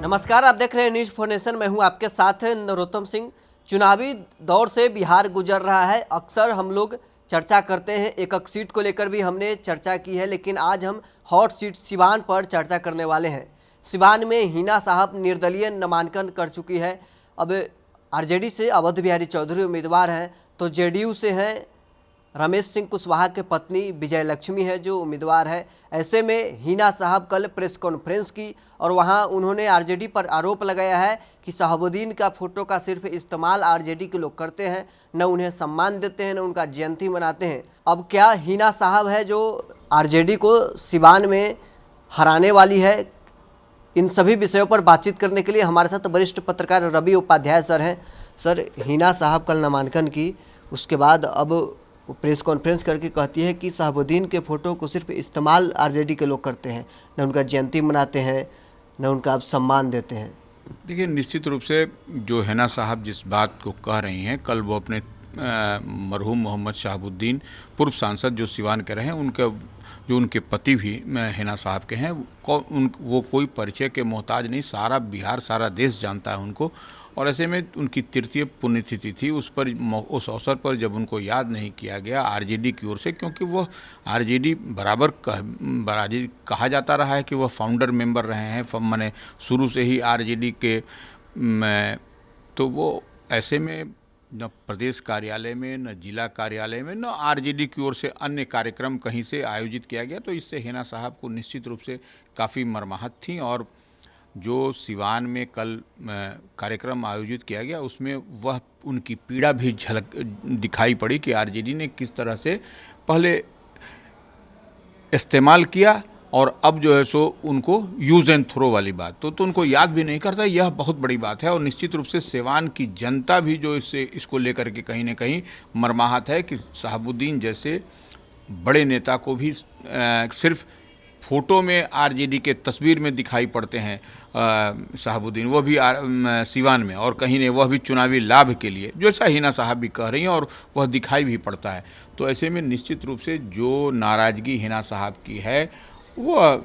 नमस्कार, आप देख रहे हैं न्यूज़ फॉर नेशन। मैं हूं आपके साथ नरोत्तम सिंह। चुनावी दौर से बिहार गुजर रहा है। अक्सर हम लोग चर्चा करते हैं, एक सीट को लेकर भी हमने चर्चा की है, लेकिन आज हम हॉट सीट सिवान पर चर्चा करने वाले हैं। सिवान में हिना साहब निर्दलीय नामांकन कर चुकी है। अब आरजेडी से अवध बिहारी चौधरी उम्मीदवार हैं, तो जेडीयू से हैं रमेश सिंह कुशवाहा के पत्नी विजय लक्ष्मी है जो उम्मीदवार है। ऐसे में हिना साहब कल प्रेस कॉन्फ्रेंस की और वहां उन्होंने आरजेडी पर आरोप लगाया है कि शहाबुद्दीन का फोटो का सिर्फ इस्तेमाल आरजेडी के लोग करते हैं, न उन्हें सम्मान देते हैं, न उनका जयंती मनाते हैं। अब क्या हिना साहब है जो आरजेडी को सिवान में हराने वाली है? इन सभी विषयों पर बातचीत करने के लिए हमारे साथ वरिष्ठ पत्रकार रवि उपाध्याय सर हैं। सर, हिना साहब कल नामांकन की, उसके बाद अब वो प्रेस कॉन्फ्रेंस करके कहती है कि शहाबुद्दीन के फ़ोटो को सिर्फ इस्तेमाल आरजेडी के लोग करते हैं, न उनका जयंती मनाते हैं, न उनका सम्मान देते हैं। देखिए, निश्चित रूप से जो हिना साहब जिस बात को कह रही हैं, कल वो अपने मरहूम मोहम्मद शहाबुद्दीन पूर्व सांसद जो सिवान के रहे हैं, उनके पति भी हिना साहब के हैं, वो कोई परिचय के मोहताज नहीं। सारा बिहार, सारा देश जानता है उनको। और ऐसे में उनकी तृतीय पुण्यतिथि थी, उस अवसर पर जब उनको याद नहीं किया गया आरजेडी की ओर से, क्योंकि वो आरजेडी बराबर कहा जाता रहा है कि वह फाउंडर मेंबर रहे हैं, माने शुरू से ही आरजेडी के तो वो ऐसे में न प्रदेश कार्यालय में, न जिला कार्यालय में, न आरजेडी की ओर से अन्य कार्यक्रम कहीं से आयोजित किया गया। तो इससे हिना साहब को निश्चित रूप से काफ़ी मर्माहत थी। और जो सिवान में कल कार्यक्रम आयोजित किया गया, उसमें वह उनकी पीड़ा भी झलक दिखाई पड़ी कि आरजेडी ने किस तरह से पहले इस्तेमाल किया और अब जो है सो उनको यूज़ एंड थ्रो वाली बात तो उनको याद भी नहीं करता। यह बहुत बड़ी बात है। और निश्चित रूप से सिवान की जनता भी जो इसको लेकर के कहीं ना कहीं मर्माहत है कि शहाबुद्दीन जैसे बड़े नेता को भी सिर्फ फ़ोटो में आरजेडी के तस्वीर में दिखाई पड़ते हैं शहाबुद्दीन, वो भी सिवान में, और कहीं नहीं, वह भी चुनावी लाभ के लिए, जैसा हिना साहब भी कह रही हैं, और वह दिखाई भी पड़ता है। तो ऐसे में निश्चित रूप से जो नाराज़गी हिना साहब की है वह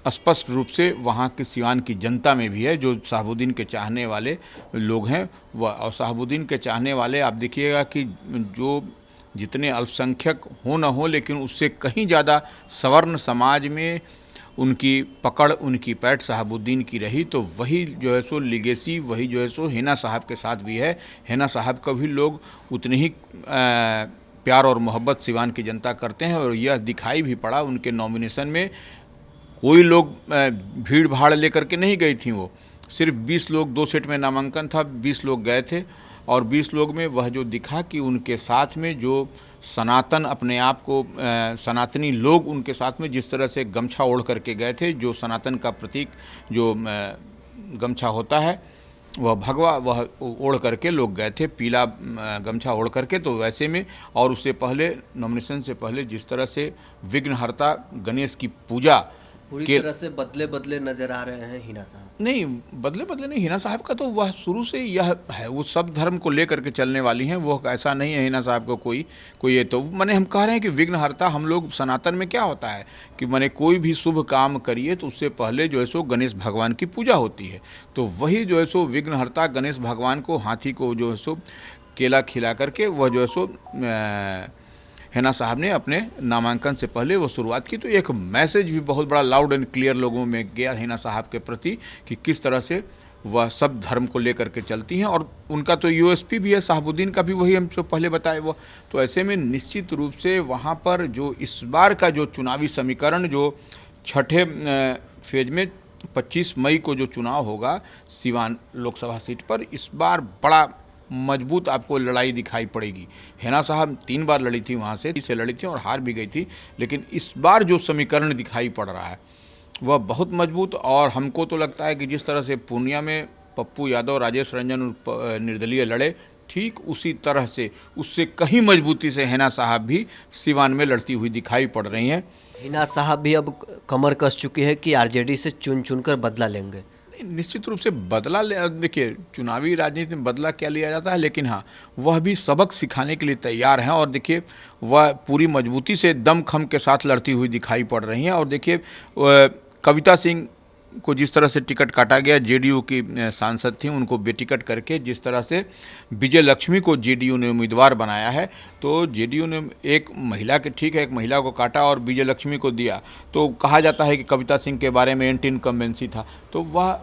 स्पष्ट रूप से वहाँ के सिवान की जनता में भी है, जो शहाबुद्दीन के चाहने वाले लोग हैं वह। और शहाबुद्दीन के चाहने वाले आप देखिएगा कि जो जितने अल्पसंख्यक हो न हो, लेकिन उससे कहीं ज़्यादा सवर्ण समाज में उनकी पकड़, उनकी पैठ शहाबुद्दीन की रही। तो वही जो है सो लिगेसी, वही जो है सो हिना साहब के साथ भी है। हिना साहब का भी लोग उतनी ही प्यार और मोहब्बत सिवान की जनता करते हैं। और यह दिखाई भी पड़ा उनके नॉमिनेशन में। कोई लोग भीड़ भाड़ लेकर के नहीं गई थी, वो सिर्फ 20 लोग, 2 सेट में नामांकन था, 20 लोग गए थे। और 20 लोग में वह जो दिखा कि उनके साथ में जो सनातन अपने आप को सनातनी लोग उनके साथ में जिस तरह से गमछा ओढ़ करके गए थे, जो सनातन का प्रतीक जो गमछा होता है, वह भगवा, वह ओढ़ करके लोग गए थे, पीला गमछा ओढ़ करके। तो वैसे में, और उससे पहले नॉमिनेशन से पहले जिस तरह से विघ्नहर्ता गणेश की पूजा पूरी तरह से बदले बदले नजर आ रहे हैं हिना साहब। नहीं, बदले बदले नहीं, हिना साहब का तो वह शुरू से यह है, वो सब धर्म को लेकर के चलने वाली हैं। वो ऐसा नहीं है हिना साहब को कोई ये तो माने हम कह रहे हैं कि विघ्नहर्ता, हम लोग सनातन में क्या होता है कि माने कोई भी शुभ काम करिए तो उससे पहले जो है सो गणेश भगवान की पूजा होती है। तो वही जो है सो विघ्नहर्ता गणेश भगवान को, हाथी को जो है सो केला खिला करके वह जो है सो हिना साहब ने अपने नामांकन से पहले वो शुरुआत की। तो एक मैसेज भी बहुत बड़ा लाउड एंड क्लियर लोगों में गया हिना साहब के प्रति कि किस तरह से वह सब धर्म को लेकर के चलती हैं। और उनका तो यूएसपी भी है, शहाबुद्दीन का भी वही हम जो पहले बताए वो। तो ऐसे में निश्चित रूप से वहाँ पर जो इस बार का जो चुनावी समीकरण, जो छठे फेज में 25 मई को जो चुनाव होगा सिवान लोकसभा सीट पर, इस बार बड़ा मजबूत आपको लड़ाई दिखाई पड़ेगी। हिना साहब 3 बार लड़ी थी, वहाँ से लड़ी थी और हार भी गई थी। लेकिन इस बार जो समीकरण दिखाई पड़ रहा है वह बहुत मजबूत। और हमको तो लगता है कि जिस तरह से पूर्णिया में पप्पू यादव, राजेश रंजन निर्दलीय लड़े, ठीक उसी तरह से, उससे कहीं मजबूती से हिना साहब भी सिवान में लड़ती हुई दिखाई पड़ रही हैं। हिना साहब भी अब कमर कस चुकी है कि आरजेडी से चुन चुनकर बदला लेंगे। निश्चित रूप से बदला देखिए, चुनावी राजनीति में बदला क्या लिया जाता है, लेकिन हाँ, वह भी सबक सिखाने के लिए तैयार हैं। और देखिए, वह पूरी मजबूती से दमखम के साथ लड़ती हुई दिखाई पड़ रही हैं। और देखिए, कविता सिंह को जिस तरह से टिकट काटा गया, जेडीयू की सांसद थी उनको बेटिकट करके जिस तरह से विजय लक्ष्मी को जेडीयू ने उम्मीदवार बनाया है, तो जेडीयू ने एक महिला के, ठीक है, एक महिला को काटा और विजय लक्ष्मी को दिया। तो कहा जाता है कि कविता सिंह के बारे में एंटी इनकम्बेंसी था, तो वह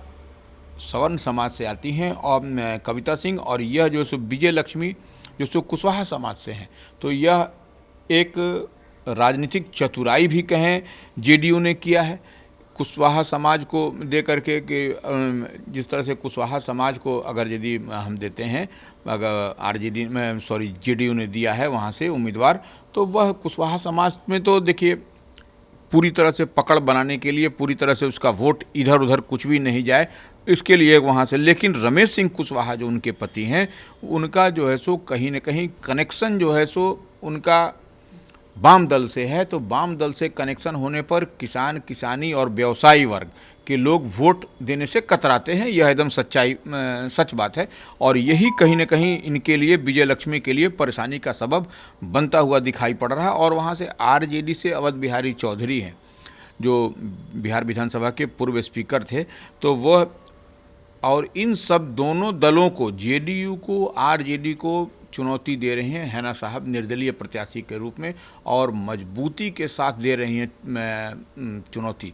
सवर्ण समाज से आती हैं और कविता सिंह, और यह जो सो विजय लक्ष्मी जो सो कुशवाहा समाज से हैं। तो यह एक राजनीतिक चतुराई भी कहें जेडीयू ने किया है कुशवाहा समाज को दे करके, कि जिस तरह से कुशवाहा समाज को अगर यदि हम देते हैं, अगर आरजेडी में जेडीयू ने दिया है वहाँ से उम्मीदवार, तो वह कुशवाहा समाज में तो देखिए पूरी तरह से पकड़ बनाने के लिए, पूरी तरह से उसका वोट इधर उधर कुछ भी नहीं जाए, इसके लिए वहाँ से। लेकिन रमेश सिंह कुशवाहा जो उनके पति हैं, उनका जो है सो कहीं न कहीं कनेक्शन जो है सो उनका वाम दल से है। तो वाम दल से कनेक्शन होने पर किसान, किसानी और व्यवसायी वर्ग के लोग वोट देने से कतराते हैं, यह एकदम सच बात है। और यही कहीं न कहीं इनके लिए, विजय लक्ष्मी के लिए परेशानी का सबब बनता हुआ दिखाई पड़ रहा है। और वहाँ से आरजेडी से अवध बिहारी चौधरी हैं, जो बिहार विधानसभा के पूर्व स्पीकर थे, तो वह, और इन सब दोनों दलों को, जेडीयू को, आरजेडी को चुनौती दे रहे हैं हैना साहब निर्दलीय प्रत्याशी के रूप में, और मजबूती के साथ दे रही हैं चुनौती।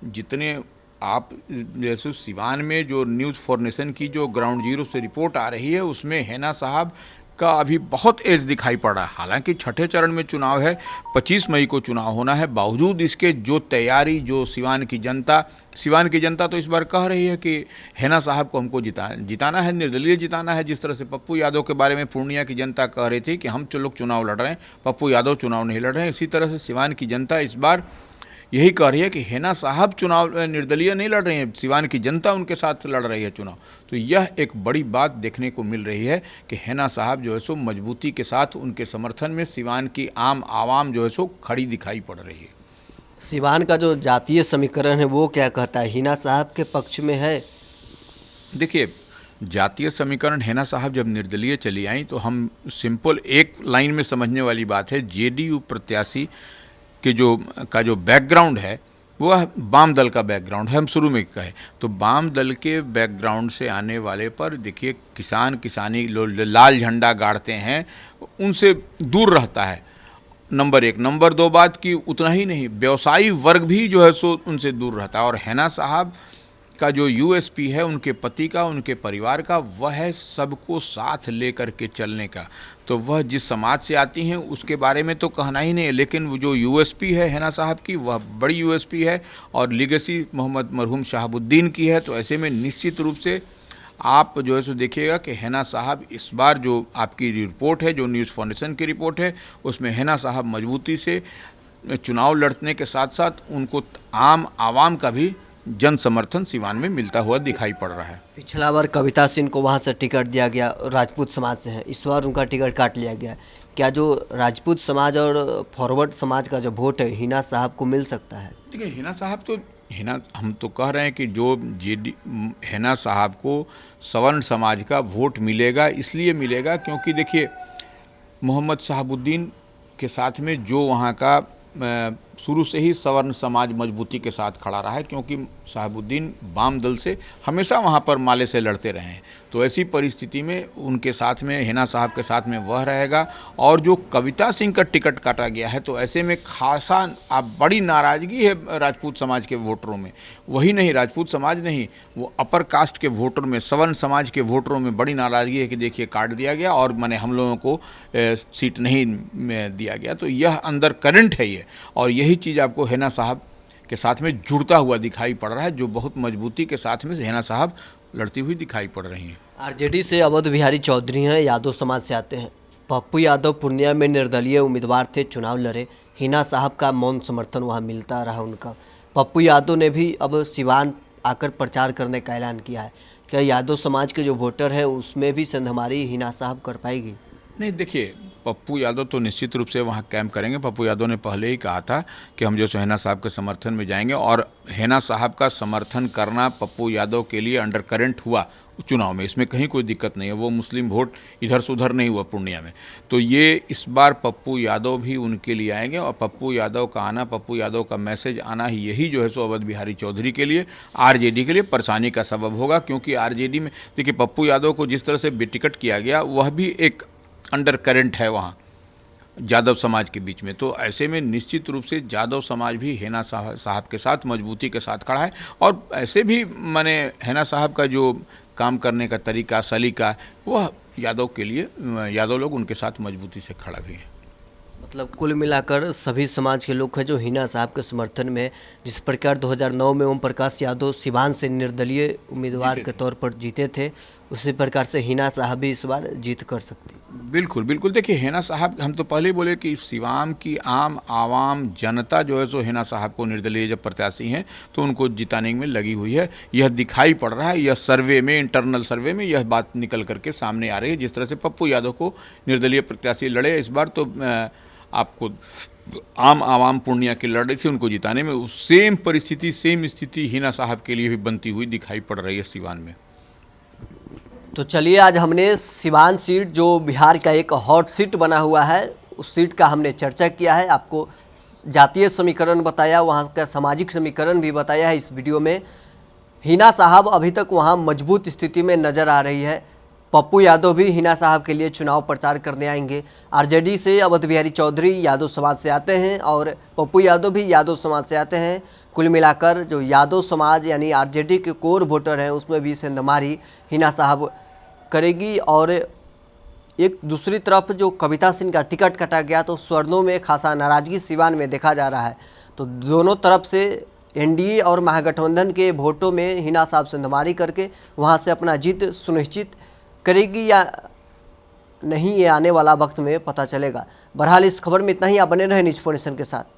जितने आप जैसे सिवान में जो न्यूज़ फॉर नेशन की जो ग्राउंड जीरो से रिपोर्ट आ रही है, उसमें हैना साहब का अभी बहुत एज दिखाई पड़ रहा है। हालांकि छठे चरण में चुनाव है, 25 मई को चुनाव होना है, बावजूद इसके जो तैयारी, जो सिवान की जनता तो इस बार कह रही है कि हैना साहब को हमको जिताना है, निर्दलीय जिताना है। जिस तरह से पप्पू यादव के बारे में पूर्णिया की जनता कह रही थी कि हम लोग चुनाव लड़ रहे हैं, पप्पू यादव चुनाव नहीं लड़ रहे हैं, इसी तरह से सिवान की जनता इस बार यही कह रही है कि हैना साहब चुनाव निर्दलीय नहीं लड़ रही हैं, सिवान की जनता उनके साथ लड़ रही है चुनाव। तो यह एक बड़ी बात देखने को मिल रही है कि हैना साहब जो है सो मजबूती के साथ उनके समर्थन में सिवान की आम आवाम जो है सो खड़ी दिखाई पड़ रही है। सिवान का जो जातीय समीकरण है वो क्या कहता है, हिना साहब के पक्ष में है? देखिए, जातीय समीकरण हैना साहब जब निर्दलीय चली आई तो हम सिंपल एक लाइन में समझने वाली बात है, जेडीयू प्रत्याशी के जो बैकग्राउंड है वह वाम दल का बैकग्राउंड है। हम शुरू में कहें तो वाम दल के बैकग्राउंड से आने वाले पर देखिए किसान, किसानी लाल झंडा गाड़ते हैं, उनसे दूर रहता है, नंबर एक। नंबर दो बात कि उतना ही नहीं, व्यवसायी वर्ग भी जो है सो उनसे दूर रहता है। और हैना साहब का जो यूएसपी है उनके पति का, उनके परिवार का, वह है सबको साथ लेकर के चलने का। तो वह जिस समाज से आती हैं उसके बारे में तो कहना ही नहीं है, लेकिन वो जो यूएसपी है हैना साहब की, वह बड़ी यूएसपी है और लीगेसी मोहम्मद मरहूम शहाबुद्दीन की है। तो ऐसे में निश्चित रूप से आप जो है सो देखिएगा कि हैना साहब इस बार जो आपकी रिपोर्ट है, जो न्यूज़ फाउंडेशन की रिपोर्ट है, उसमें हैना साहब मजबूती से चुनाव लड़ने के साथ साथ उनको आम आवाम का भी जन समर्थन सिवान में मिलता हुआ दिखाई पड़ रहा है। पिछला बार कविता सिंह को वहाँ से टिकट दिया गया, राजपूत समाज से है, इस बार उनका टिकट काट लिया गया। क्या जो राजपूत समाज और फॉरवर्ड समाज का जो वोट है हिना साहब को मिल सकता है? देखिए, हिना साहब तो हम तो कह रहे हैं कि जो हैना साहब को सवर्ण समाज का वोट मिलेगा, इसलिए मिलेगा क्योंकि देखिए मोहम्मद शहाबुद्दीन के साथ में जो वहाँ का शुरू से ही सवर्ण समाज मजबूती के साथ खड़ा रहा है, क्योंकि शहाबुद्दीन वाम दल से हमेशा वहाँ पर माले से लड़ते रहे हैं। तो ऐसी परिस्थिति में उनके साथ में, हैना साहब के साथ में वह रहेगा। और जो कविता सिंह का टिकट काटा गया है, तो ऐसे में खासा बड़ी नाराज़गी है राजपूत समाज के वोटरों में। वही नहीं, राजपूत समाज नहीं, वो अपर कास्ट के वोटर में, सवर्ण समाज के वोटरों में बड़ी नाराज़गी है कि देखिए काट दिया गया और माने हम लोगों को सीट नहीं दिया गया। तो यह अंदर करंट है ये, और यही चीज़ आपको हैना साहब के साथ में जुड़ता हुआ दिखाई पड़ रहा है, जो बहुत मजबूती के साथ में हैना साहब लड़ती हुई दिखाई पड़ रही हैं। आरजेडी से अवध बिहारी चौधरी हैं, यादव समाज से आते हैं। पप्पू यादव पूर्णिया में निर्दलीय उम्मीदवार थे, चुनाव लड़े, हिना साहब का मौन समर्थन वहाँ मिलता रहा उनका। पप्पू यादव ने भी अब सिवान आकर प्रचार करने का ऐलान किया है। क्या यादव समाज के जो वोटर हैं उसमें भी संधमारी हिना साहब कर पाएगी? नहीं, देखिए पप्पू यादव तो निश्चित रूप से वहाँ कैंप करेंगे। पप्पू यादव ने पहले ही कहा था कि हम जो सो हेना साहब के समर्थन में जाएंगे, और हेना साहब का समर्थन करना पप्पू यादव के लिए अंडर करंट हुआ चुनाव में, इसमें कहीं कोई दिक्कत नहीं है। वो मुस्लिम वोट इधर से उधर नहीं हुआ पूर्णिया में, तो ये इस बार पप्पू यादव भी उनके लिए आएंगे। और पप्पू यादव का आना, पप्पू यादव का मैसेज आना ही यही जो है सो अवध बिहारी चौधरी के लिए, आरजेडी के लिए परेशानी का सबब होगा। क्योंकि आरजेडी में देखिए पप्पू यादव को जिस तरह से बेटिकट किया गया, वह भी एक अंडर करंट है वहाँ यादव समाज के बीच में। तो ऐसे में निश्चित रूप से यादव समाज भी हेना साहब के साथ मजबूती के साथ खड़ा है। और ऐसे भी माने हेना साहब का जो काम करने का तरीका, सलीका, वह यादव के लिए, यादव लोग उनके साथ मजबूती से खड़ा भी है। मतलब कुल मिलाकर सभी समाज के लोग हैं जो हिना साहब के समर्थन में, जिस प्रकार 2009 में ओम प्रकाश यादव सिवान से निर्दलीय उम्मीदवार के तौर पर जीते थे, उसी प्रकार से हिना साहब भी इस बार जीत कर सकती। बिल्कुल बिल्कुल। देखिए हेना साहब, हम तो पहले ही बोले कि सिवान की आवाम जनता जो है सो हेना साहब को निर्दलीय जब प्रत्याशी हैं तो उनको जिताने में लगी हुई है। यह दिखाई पड़ रहा है, यह सर्वे में, इंटरनल सर्वे में यह बात निकल करके सामने आ रही है। जिस तरह से पप्पू यादव को निर्दलीय प्रत्याशी लड़े इस बार, तो आपको आम आवाम पूर्णिया की लड़ रही थी उनको जिताने में, उस सेम परिस्थिति, सेम स्थिति हिना साहब के लिए भी बनती हुई दिखाई पड़ रही है सिवान में। तो चलिए, आज हमने सिवान सीट जो बिहार का एक हॉट सीट बना हुआ है, उस सीट का हमने चर्चा किया है। आपको जातीय समीकरण बताया, वहाँ का सामाजिक समीकरण भी बताया है इस वीडियो में। हिना साहब अभी तक वहाँ मजबूत स्थिति में नज़र आ रही है। पप्पू यादव भी हिना साहब के लिए चुनाव प्रचार करने आएंगे। आरजेडी से अवध बिहारी चौधरी यादव समाज से आते हैं और पप्पू यादव भी यादव समाज से आते हैं। कुल मिलाकर जो यादव समाज यानी आरजेडी के कोर वोटर हैं, उसमें भी सेंधमारी हिना साहब करेगी। और एक दूसरी तरफ जो कविता सिंह का टिकट कटा गया, तो स्वर्णों में खासा नाराजगी सिवान में देखा जा रहा है। तो दोनों तरफ से एनडीए और महागठबंधन के वोटों में हिना साहब सेंधमारी करके वहाँ से अपना जीत सुनिश्चित करेगी या नहीं, ये आने वाला वक्त में पता चलेगा। बहरहाल इस खबर में इतना ही। आप बने रहे न्यूज़ 4 नेशन के साथ।